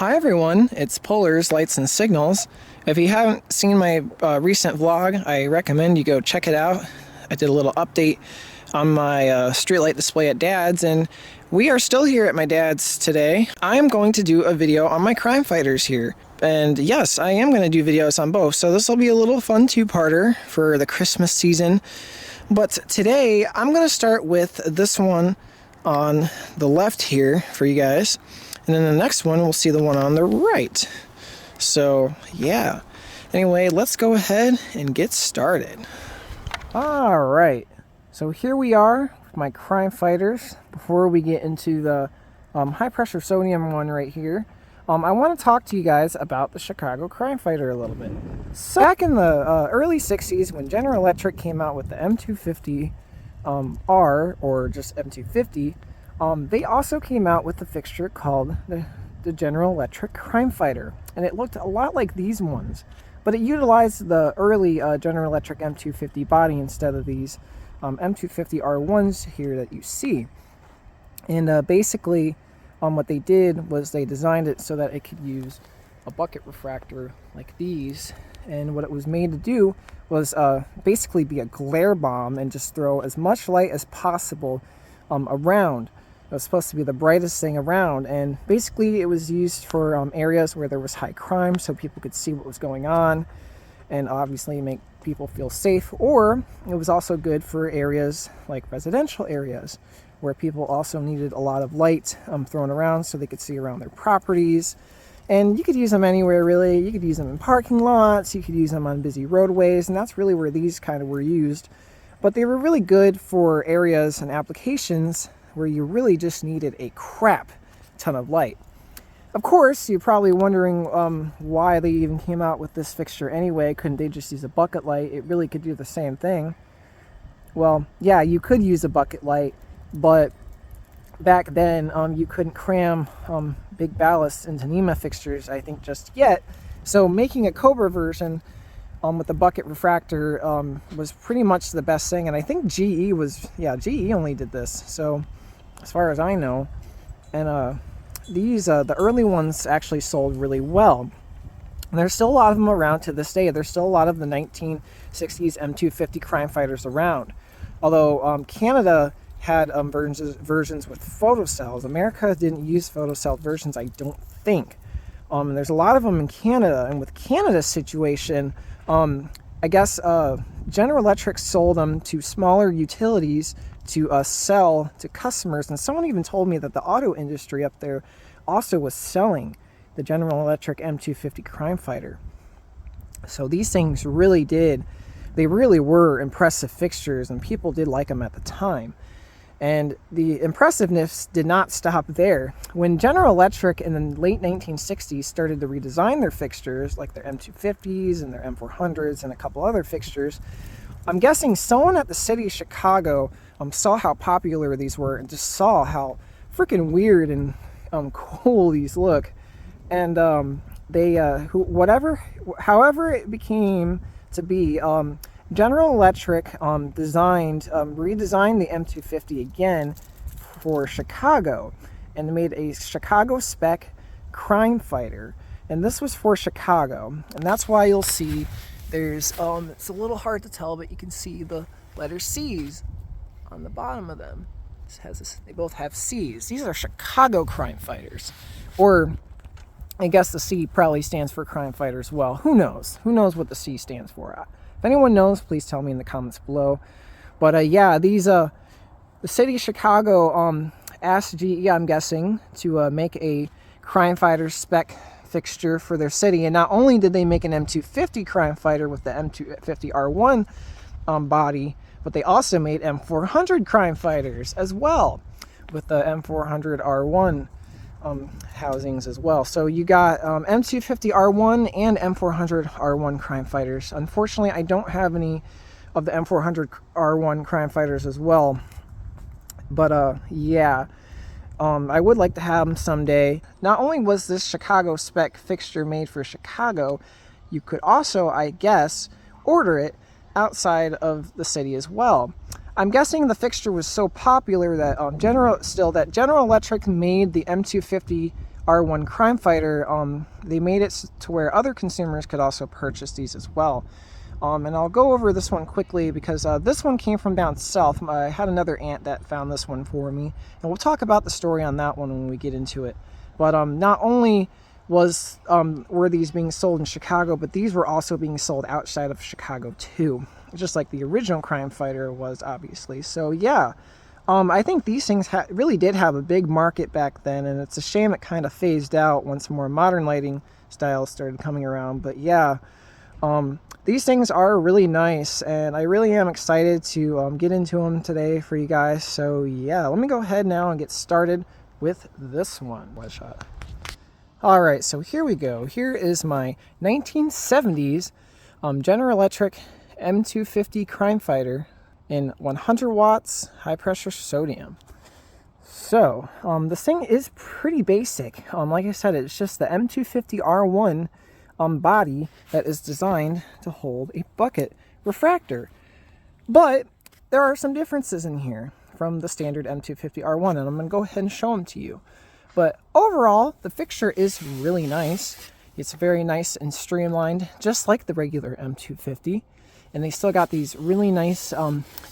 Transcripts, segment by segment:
Hi everyone, it's Polar's Lights and Signals. If you haven't seen my recent vlog, I recommend you go check it out. I did a little update on my streetlight display at Dad's, and we are still here at my Dad's today. I'm going to do a video on my CrimeFighters here. And yes, I am going to do videos on both, so this will be a little fun two-parter for the Christmas season. But today, I'm going to start with this one on the left here for you guys. And then the next one, we'll see the one on the right. So, yeah. Anyway, let's go ahead and get started. Alright, so here we are with my CrimeFighters. Before we get into the high-pressure sodium one right here, I want to talk to you guys about the Chicago CrimeFighter a little bit. So, back in the early 60s, when General Electric came out with the M250R, or just M250, they also came out with a fixture called the General Electric CrimeFighter, and it looked a lot like these ones, but it utilized the early General Electric M250 body instead of these M250R1s here that you see. And basically, what they did was they designed it so that it could use a bucket refractor like these, and what it was made to do was basically be a glare bomb and just throw as much light as possible around. It was supposed to be the brightest thing around, and basically it was used for areas where there was high crime so people could see what was going on and obviously make people feel safe. Or it was also good for areas like residential areas where people also needed a lot of light thrown around so they could see around their properties. And you could use them anywhere, really. You could use them in parking lots, you could use them on busy roadways, and that's really where these kind of were used. But they were really good for areas and applications where you really just needed a crap ton of light. Of course, you're probably wondering why they even came out with this fixture anyway. Couldn't they just use a bucket light? It really could do the same thing. Well, yeah, you could use a bucket light, but back then you couldn't cram big ballasts into NEMA fixtures, I think, just yet. So making a Cobra version with the bucket refractor was pretty much the best thing. And I think GE only did this, so as far as I know. And these the early ones actually sold really well, and there's still a lot of them around to this day. There's still a lot of the 1960s M250 CrimeFighters around, although Canada had versions with photocells. America didn't use photocell versions, I don't think. And there's a lot of them in Canada, and with Canada's situation, I guess General Electric sold them to smaller utilities to sell to customers, and someone even told me that the auto industry up there also was selling the General Electric M250 CrimeFighter. So these things really were impressive fixtures, and people did like them at the time. And the impressiveness did not stop there. When General Electric in the late 1960s started to redesign their fixtures, like their M250s and their M400s and a couple other fixtures, I'm guessing someone at the city of Chicago saw how popular these were and just saw how freaking weird and cool these look. And however it became to be, General Electric redesigned the M250 again for Chicago, and made a Chicago spec CrimeFighter, and this was for Chicago, and that's why you'll see there's it's a little hard to tell, but you can see the letter C's on the bottom of them. They both have C's. These are Chicago CrimeFighters, or I guess the C probably stands for CrimeFighter as well. Who knows? Who knows what the C stands for? If anyone knows, please tell me in the comments below. But yeah, these the city of Chicago asked GE, I'm guessing, to make a CrimeFighter spec fixture for their city. And not only did they make an M250 CrimeFighter with the M250R1 body, but they also made M400 CrimeFighters as well with the M400R1 housings as well. So you got M250R1 and M400R1 CrimeFighters. Unfortunately, I don't have any of the M400R1 CrimeFighters as well. But yeah, I would like to have them someday. Not only was this Chicago spec fixture made for Chicago, you could also, I guess, order it outside of the city as well. I'm guessing the fixture was so popular that General Electric made the M250 R1 Crime Fighter, they made it to where other consumers could also purchase these as well. And I'll go over this one quickly because this one came from down south. I had another aunt that found this one for me, and we'll talk about the story on that one when we get into it. But not only were these being sold in Chicago, but these were also being sold outside of Chicago too, just like the original Crime Fighter was, obviously. So yeah, I think these things really did have a big market back then, and it's a shame it kind of phased out once more modern lighting styles started coming around. But yeah, these things are really nice, and I really am excited to get into them today for you guys. So yeah, let me go ahead now and get started with this one. One shot. All right, so here we go. Here is my 1970s General Electric M250 Crime Fighter in 100 watts high pressure sodium. So this thing is pretty basic. Like I said, it's just the M250R1 body that is designed to hold a bucket refractor. But there are some differences in here from the standard M250R1, and I'm going to go ahead and show them to you. But overall, the fixture is really nice. It's very nice and streamlined, just like the regular M250. And they still got these really nice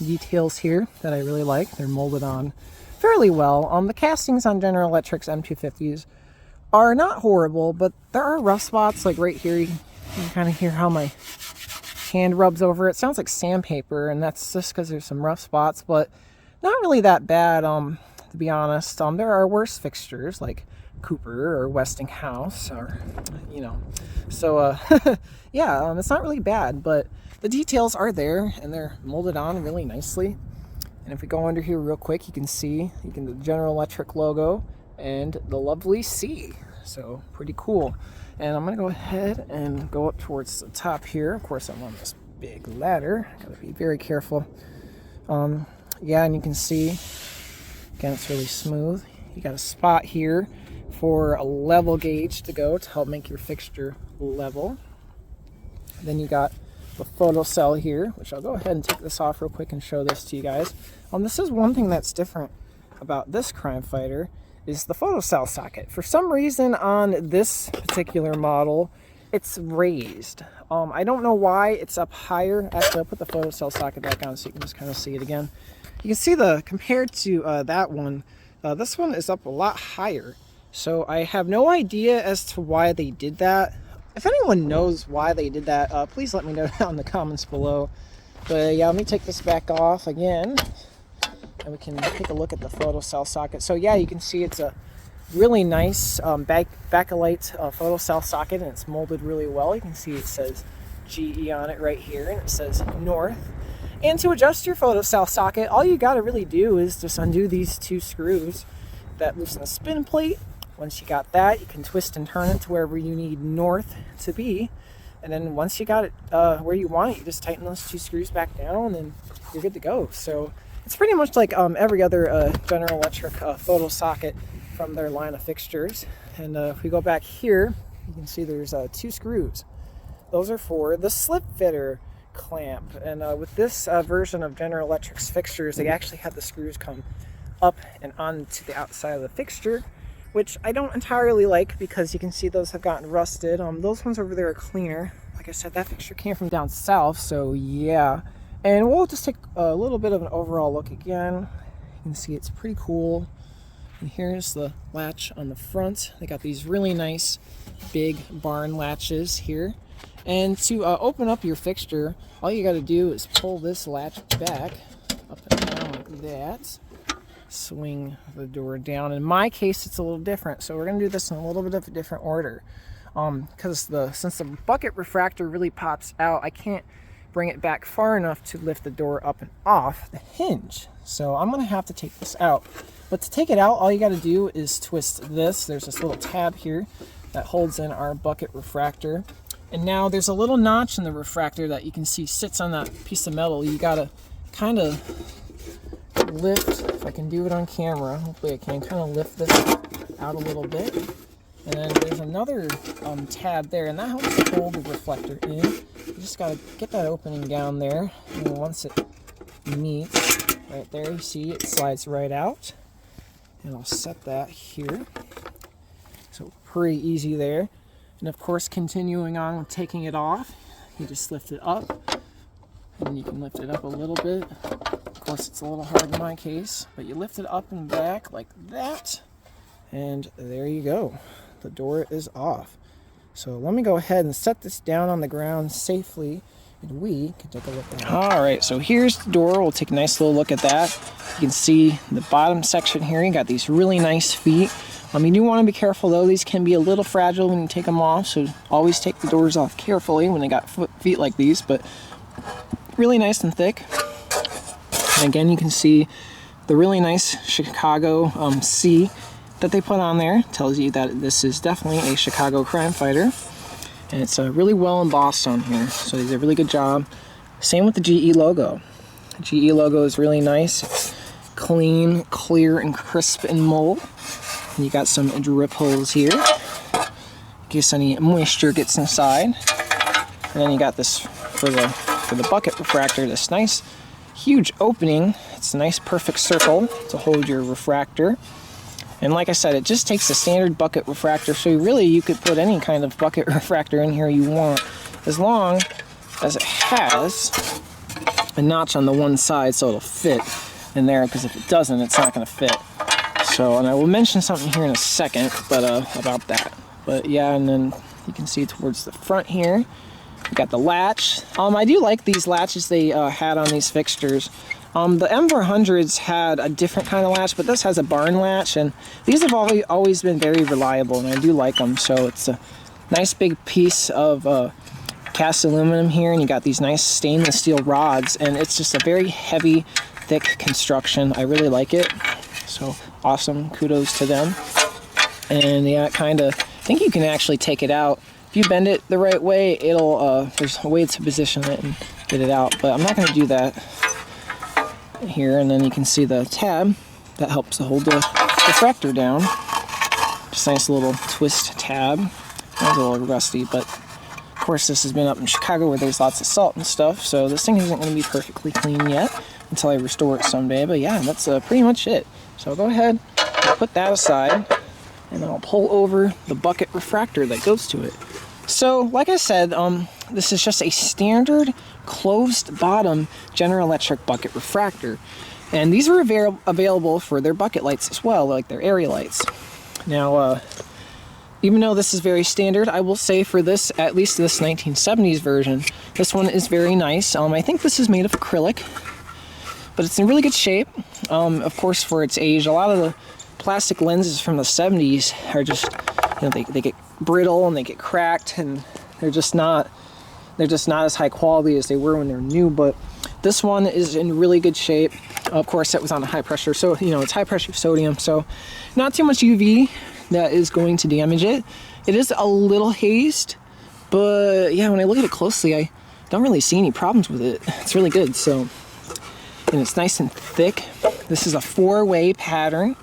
details here that I really like. They're molded on fairly well. The castings on General Electric's M250s are not horrible, but there are rough spots, like right here. You can kind of hear how my hand rubs over it. It sounds like sandpaper, and that's just because there's some rough spots, but not really that bad, to be honest. There are worse fixtures, like Cooper or Westinghouse, or, you know. So, yeah, it's not really bad, but the details are there, and they're molded on really nicely. And if we go under here real quick, you can see the General Electric logo and the lovely C. So pretty cool. And I'm gonna go ahead and go up towards the top here. Of course, I'm on this big ladder. Gotta be very careful. Yeah, and you can see, again, it's really smooth. You got a spot here for a level gauge to go to help make your fixture level. Then you got the photo cell here, which I'll go ahead and take this off real quick and show this to you guys. This is one thing that's different about this Crime Fighter, is the photocell socket. For some reason on this particular model, it's raised. I don't know why it's up higher. Actually, I'll put the photocell socket back on so you can just kind of see it again. You can see compared to that one, this one is up a lot higher. So I have no idea as to why they did that. If anyone knows why they did that, please let me know down in the comments below. But yeah, let me take this back off again, and we can take a look at the photocell socket. So yeah, you can see it's a really nice backlight photocell socket, and it's molded really well. You can see it says GE on it right here, and it says North. And to adjust your photocell socket, all you got to really do is just undo these two screws that loosen the spin plate. Once you got that, you can twist and turn it to wherever you need North to be. And then once you got it where you want it, you just tighten those two screws back down, and you're good to go. So it's pretty much like every other General Electric photo socket from their line of fixtures. And if we go back here, you can see there's two screws. Those are for the slip fitter clamp. And with this version of General Electric's fixtures, they actually have the screws come up and onto the outside of the fixture, which I don't entirely like because you can see those have gotten rusted. Those ones over there are cleaner. Like I said, that fixture came from down south, so yeah. And we'll just take a little bit of an overall look again. You can see it's pretty cool. And here's the latch on the front. They got these really nice big barn latches here. And to open up your fixture, all you got to do is pull this latch back, up and down like that. Swing the door down. In my case, it's a little different, so we're going to do this in a little bit of a different order. Because since the bucket refractor really pops out, I can't bring it back far enough to lift the door up and off the hinge. So I'm going to have to take this out. But to take it out, all you got to do is twist this. There's this little tab here that holds in our bucket refractor. And now there's a little notch in the refractor that you can see sits on that piece of metal. You got to kind of lift, if I can do it on camera, hopefully I can kind of lift this out a little bit. And then there's another tab there, and that helps hold the reflector in. You just got to get that opening down there, and then once it meets right there, you see it slides right out. And I'll set that here. So pretty easy there. And of course, continuing on with taking it off, you just lift it up, and you can lift it up a little bit. Of course, it's a little hard in my case, but you lift it up and back like that, and there you go. The door is off. So let me go ahead and set this down on the ground safely, and we can take a look at it. All right, so here's the door. We'll take a nice little look at that. You can see the bottom section here. You got these really nice feet. You do want to be careful though. These can be a little fragile when you take them off, so always take the doors off carefully when they got feet like these, but really nice and thick. And again, you can see the really nice Chicago C that they put on there. Tells you that this is definitely a Chicago crime fighter, and it's really well embossed on here, so they did a really good job. Same with the GE logo. The GE logo is really nice. It's clean, clear, and crisp in mold. And you got some drip holes here in case any moisture gets inside. And then you got this for the bucket refractor, this nice huge opening. It's a nice perfect circle to hold your refractor. And like I said, it just takes a standard bucket refractor, so really you could put any kind of bucket refractor in here you want, as long as it has a notch on the one side so it'll fit in there, because if it doesn't, it's not going to fit. So, and I will mention something here in a second, but about that. But yeah, and then you can see towards the front here, you got the latch. I do like these latches they had on these fixtures. The M400s had a different kind of latch, but this has a barn latch, and these have always been very reliable, and I do like them. So it's a nice big piece of cast aluminum here, and you got these nice stainless steel rods, and it's just a very heavy, thick construction. I really like it. So awesome, kudos to them. And yeah, I think you can actually take it out. If you bend it the right way, it'll there's a way to position it and get it out, but I'm not going to do that here. And then you can see the tab that helps to hold the refractor down. Just a nice little twist tab. It's a little rusty, but of course this has been up in Chicago where there's lots of salt and stuff, so this thing isn't going to be perfectly clean yet until I restore it someday. But yeah, that's pretty much it. So I'll go ahead and put that aside, and then I'll pull over the bucket refractor that goes to it. So like I said, this is just a standard closed bottom General Electric bucket refractor, and these are available for their bucket lights as well, like their area lights. Now even though this is very standard, I will say for this, at least this 1970s version, this one is very nice. I think this is made of acrylic, but it's in really good shape. Of course, for its age, a lot of the plastic lenses from the 70s are just, they get brittle and they get cracked, and they're just not as high quality as they were when they were new. But this one is in really good shape. Of course, it was on a high pressure, so it's high pressure sodium, so not too much UV that is going to damage it. It is a little hazed, but yeah, when I look at it closely, I don't really see any problems with it. It's really good. So, and it's nice and thick. This is a 4-way pattern,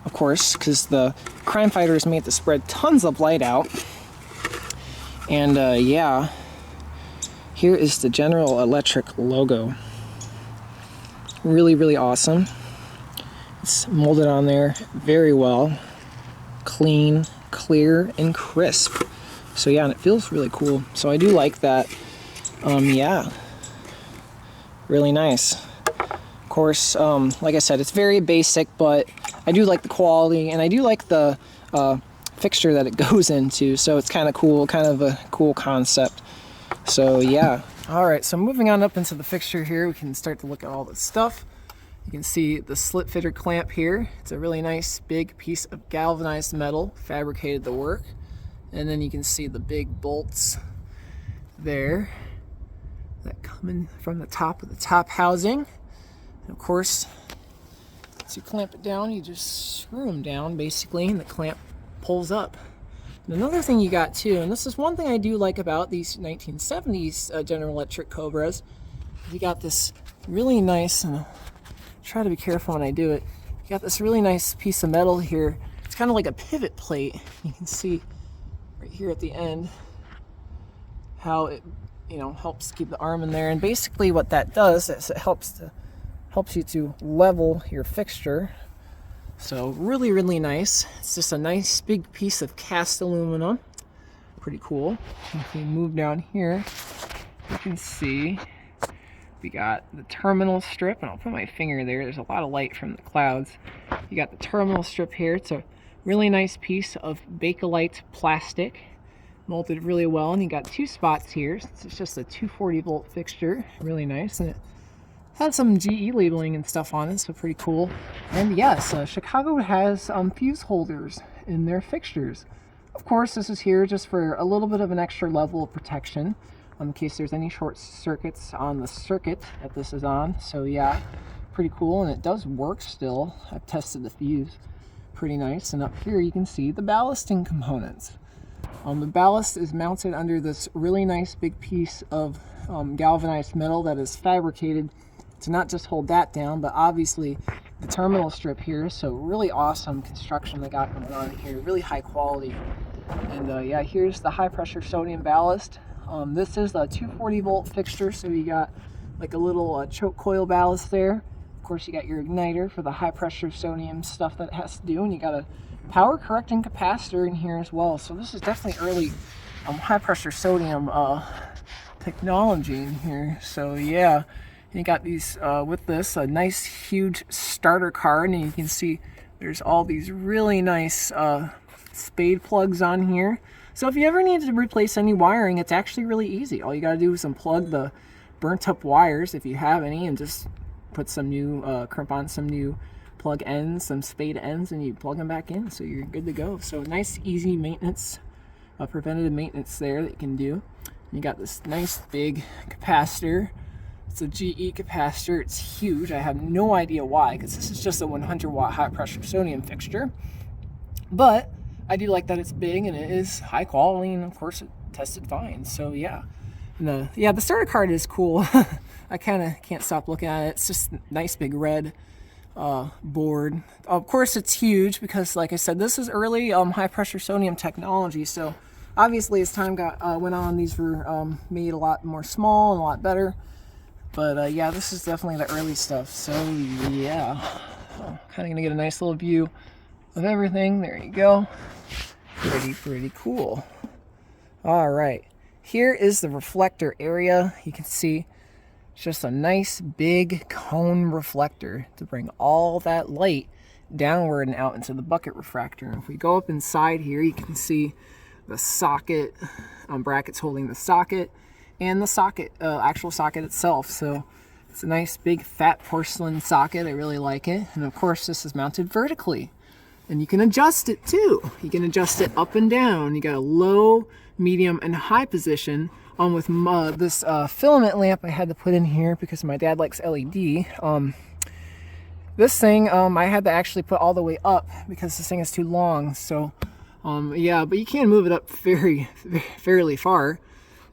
of course, because the Crime Fighter is made to spread tons of light out. And yeah, here is the General Electric logo. Really, really awesome. It's molded on there very well. Clean, clear, and crisp. So yeah, and it feels really cool. So I do like that. Yeah, really nice. Of course, like I said, it's very basic, but I do like the quality, and I do like the fixture that it goes into. So it's kind of cool, kind of a cool concept. So yeah. All right, so moving on up into the fixture here, we can start to look at all the stuff. You can see the slit fitter clamp here. It's a really nice big piece of galvanized metal, fabricated to work. And then you can see the big bolts there that come in from the top of the top housing. And of course, once you clamp it down, you just screw them down basically, and the clamp pulls up. And another thing you got too, and this is one thing I do like about these 1970s General Electric Cobras, you got this really nice, and I'll try to be careful when I do it, you got this really nice piece of metal here. It's kind of like a pivot plate. You can see right here at the end how it helps keep the arm in there, and basically what that does is it helps you to level your fixture So really, really nice. It's just a nice big piece of cast aluminum. Pretty cool. If we move down here, you can see we got the terminal strip, and I'll put my finger there. There's a lot of light from the clouds. You got the terminal strip here. It's a really nice piece of Bakelite plastic, molded really well, and you got two spots here. It's just a 240 volt fixture, really nice, and it had some GE labeling and stuff on it, so pretty cool. And yes, Chicago has fuse holders in their fixtures. Of course, this is here just for a little bit of an extra level of protection, in case there's any short circuits on the circuit that this is on. So yeah, pretty cool, and it does work still. I've tested the fuse. Pretty nice. And up here you can see the ballasting components. The ballast is mounted under this really nice big piece of galvanized metal that is fabricated to not just hold that down, but obviously the terminal strip here. So really awesome construction they got going on here, really high quality. And yeah, here's the high pressure sodium ballast. This is a 240 volt fixture, so you got like a little choke coil ballast there. Of course, you got your igniter for the high pressure sodium stuff that it has to do, and you got a power correcting capacitor in here as well. So this is definitely early high pressure sodium technology in here. So yeah, and you got these with this a nice huge starter card, and you can see there's all these really nice spade plugs on here. So if you ever need to replace any wiring, it's actually really easy. All you got to do is unplug the burnt up wires if you have any, and just put some new crimp on some new plug ends, some spade ends, and you plug them back in, so you're good to go. So nice easy maintenance, preventative maintenance there that you can do. You got this nice big capacitor. It's a GE capacitor. It's huge. I have no idea why, because this is just a 100 watt high pressure sodium fixture, but I do like that it's big and it is high quality, and of course it tested fine. So yeah, and the starter card is cool. I kind of can't stop looking at it. It's just a nice big red board. Of course it's huge because, like I said, this is early high pressure sodium technology. So obviously as time went on, these were made a lot more small and a lot better. But yeah, this is definitely the early stuff. So yeah, kind of gonna get a nice little view of everything. There you go. Pretty cool. All right, here is the reflector area. You can see it's just a nice big cone reflector to bring all that light downward and out into the bucket refractor. And if we go up inside here, you can see the socket brackets holding the socket, and the socket actual socket itself. So it's a nice big fat porcelain socket. I really like it. And of course this is mounted vertically, and you can adjust it too. You can adjust it up and down. You got a low, medium, and high position. With this filament lamp I had to put in here because my dad likes LED. This thing I had to actually put all the way up because this thing is too long. So yeah, but you can move it up fairly far,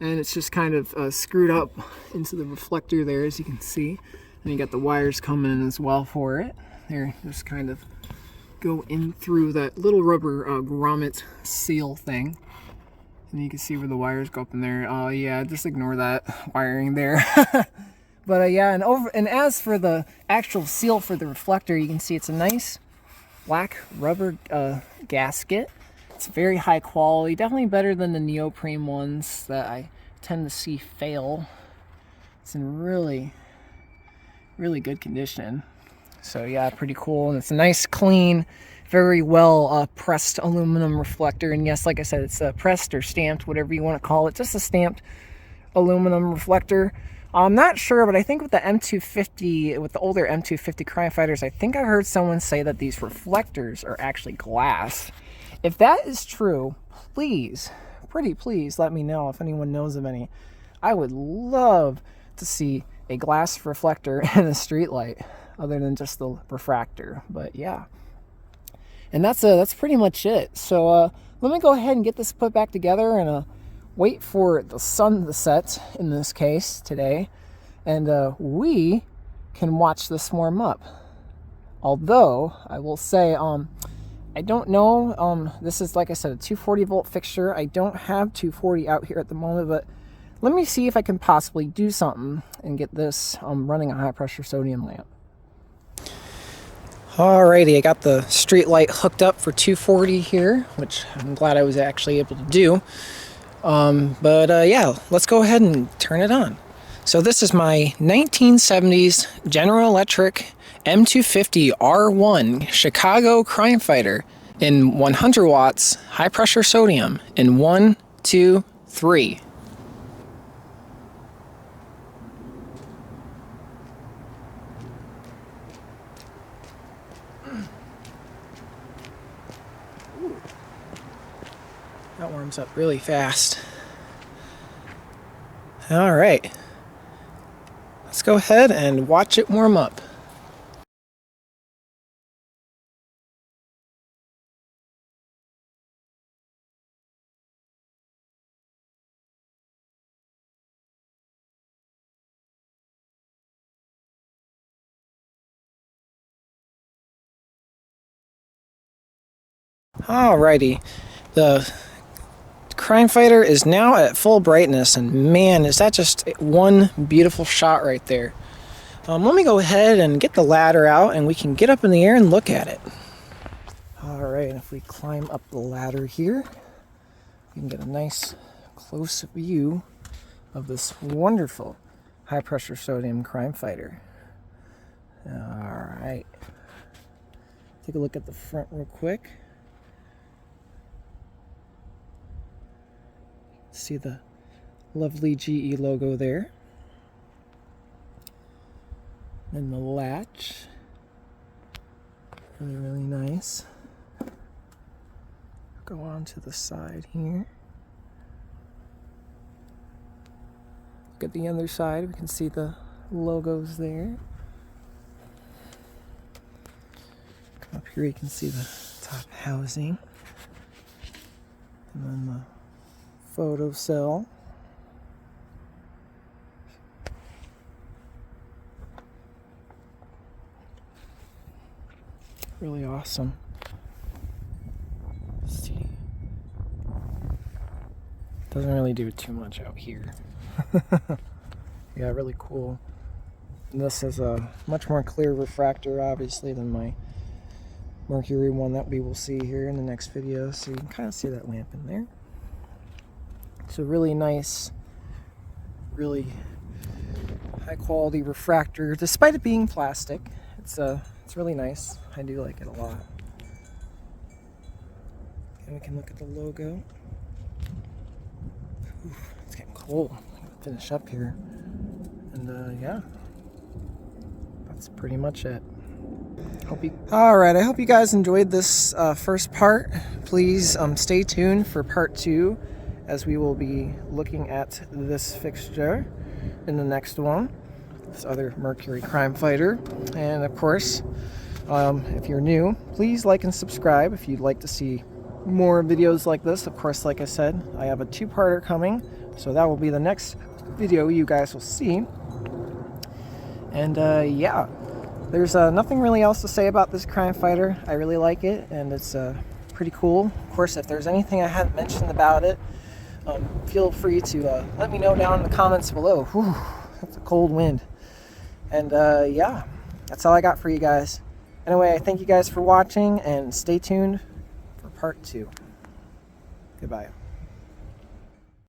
and it's just kind of screwed up into the reflector there, as you can see. And you got the wires coming in as well for it. They're just kind of go in through that little rubber grommet seal thing, and you can see where the wires go up in there. Yeah, just ignore that wiring there. But yeah, and as for the actual seal for the reflector, you can see it's a nice black rubber gasket. It's very high quality, definitely better than the neoprene ones that I tend to see fail. It's in really good condition. So yeah, pretty cool. And it's a nice, clean, very well pressed aluminum reflector. And yes, like I said, it's pressed or stamped, whatever you want to call it. Just a stamped aluminum reflector. I'm not sure, but I think with the M250, with the older M250 CrimeFighters, I think I heard someone say that these reflectors are actually glass. If that is true, please, pretty please let me know if anyone knows of any. I would love to see a glass reflector in a street light other than just the refractor. But yeah, and that's pretty much it. So let me go ahead and get this put back together and wait for the sun to set in this case today, and we can watch this warm up. Although I will say I don't know, this is, like I said, a 240 volt fixture. I don't have 240 out here at the moment, but let me see if I can possibly do something and get this running a high pressure sodium lamp. Alrighty, I got the street light hooked up for 240 here, which I'm glad I was actually able to do. Yeah, let's go ahead and turn it on. So this is my 1970s General Electric M250R1 Chicago Crime Fighter in 100 watts, high pressure sodium in 1, 2, 3. That warms up really fast. All right, let's go ahead and watch it warm up. Alrighty, the Crime Fighter is now at full brightness, and man, is that just one beautiful shot right there. Let me go ahead and get the ladder out and we can get up in the air and look at it. Alright, if we climb up the ladder here, we can get a nice close view of this wonderful high pressure sodium Crime Fighter. Alright, take a look at the front real quick. See the lovely GE logo there. And the latch. Really, really nice. Go on to the side here. Look at the other side, we can see the logos there. Come up here, you can see the top housing. And then the photo cell. Really awesome. Let's see. Doesn't really do too much out here. Yeah, really cool. And this is a much more clear refractor, obviously, than my Mercury one that we will see here in the next video. So you can kind of see that lamp in there. It's a really nice, really high quality refractor, despite it being plastic. It's really nice. I do like it a lot. And we can look at the logo. Oof, it's getting cold. Finish up here. And yeah, that's pretty much it. Alright, I hope you guys enjoyed this first part. Please stay tuned for part 2, as we will be looking at this fixture in the next one, this other Mercury Crime Fighter. And of course, if you're new, please like and subscribe if you'd like to see more videos like this. Of course, like I said, I have a 2-parter coming, so that will be the next video you guys will see. And yeah, there's nothing really else to say about this Crime Fighter. I really like it, and it's pretty cool. Of course, if there's anything I haven't mentioned about it, feel free to let me know down in the comments below. Whew, that's a cold wind. And yeah, that's all I got for you guys. Anyway, I thank you guys for watching, and stay tuned for part 2. Goodbye.